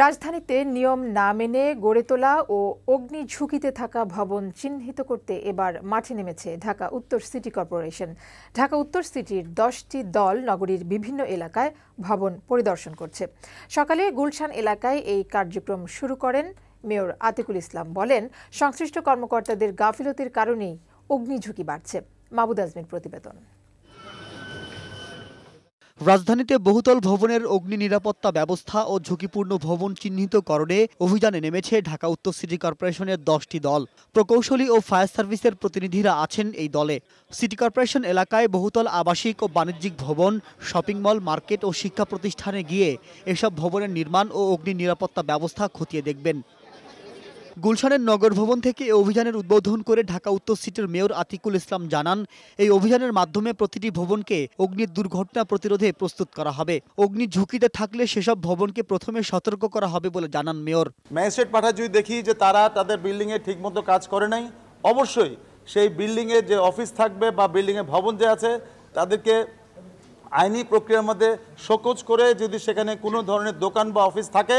রাজধানীতে নিয়ম না মেনে গড়ে তোলা ও অগ্নি ঝুঁকিতে থাকা ভবন চিহ্নিত করতে এবার মাঠে নেমেছে ঢাকা উত্তর সিটি কর্পোরেশন। ঢাকা উত্তর সিটির 10টি দল নগরীর বিভিন্ন এলাকায় ভবন পরিদর্শন করছে। সকালে গুলশান এলাকায় এই কার্যক্রম শুরু করেন মেয়র আতিকুল ইসলাম। বলেন, সংশ্লিষ্ট কর্মকর্তাদের গাফিলতির কারণেই অগ্নি ঝুঁকি বাড়ছে। মাহবুদ আজমির প্রতিবেদন। রাজধানীতে বহুতল ভবনের অগ্নি নিরাপত্তা ব্যবস্থা ও ঝুঁকিপূর্ণ ভবন চিহ্নিতকরণে অভিযানে নেমেছে ঢাকা উত্তর সিটি কর্পোরেশনের 10টি দল। প্রকৌশলী ও ফায়ার সার্ভিসের প্রতিনিধিরা আছেন এই দলে। সিটি কর্পোরেশন এলাকায় বহুতল আবাসিক ও বাণিজ্যিক ভবন, শপিং মল, মার্কেট ও শিক্ষা প্রতিষ্ঠানে গিয়ে এসব ভবনের নির্মাণ ও অগ্নি নিরাপত্তা ব্যবস্থা খতিয়ে দেখবেন। গুলশানের নগর ভবন থেকে এই অভিযানের উদ্বোধন করে ঢাকা উত্তর সিটির মেয়র আতিকুল ইসলাম জানান, এই অভিযানের মাধ্যমে প্রতিটি ভবনকে অগ্নি দুর্ঘটনা প্রতিরোধে প্রস্তুত করা হবে। অগ্নি ঝুঁকিতে থাকলে সেসব ভবনকে প্রথমে সতর্ক করা হবে বলে জানান মেয়র। ম্যাজিস্ট্রেট পাঠায় যদি দেখি যে তারা তাদের বিল্ডিংয়ে ঠিকমতো কাজ করে নাই, অবশ্যই সেই বিল্ডিংয়ে যে অফিস থাকবে বা বিল্ডিংয়ে ভবন যে আছে তাদেরকে আইনি প্রক্রিয়ার মধ্যে শোকজ করে যদি সেখানে কোনো ধরনের দোকান বা অফিস থাকে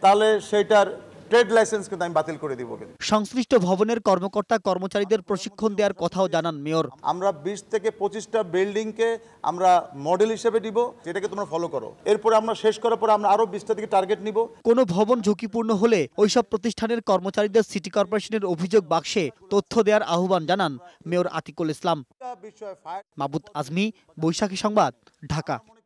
তাহলে সেইটার ট্রেড লাইসেন্স কিন্তু আমি বাতিল করে দিব। সংশ্লিষ্ট ভবনের কর্মকর্তা কর্মচারীদের প্রশিক্ষণ দেওয়ার কথাও জানান মেয়র। আমরা 20 থেকে 25টা বিল্ডিংকে আমরা মডেল হিসেবে দিব, যেটাকে তোমরা ফলো করো। এরপরে আমরা শেষ করার পর আমরা আরো 20টা থেকে টার্গেট নিব। কোনো ভবন ঝুঁকিপূর্ণ হলে ওইসব প্রতিষ্ঠানের কর্মচারীদের সিটি কর্পোরেশনের অভিযোগ বাক্সে তথ্য দেওয়ার আহ্বান জানান মেয়র আতিকুল ইসলাম। মাহবুদ আজমি, বৈশাখী সংবাদ, ঢাকা।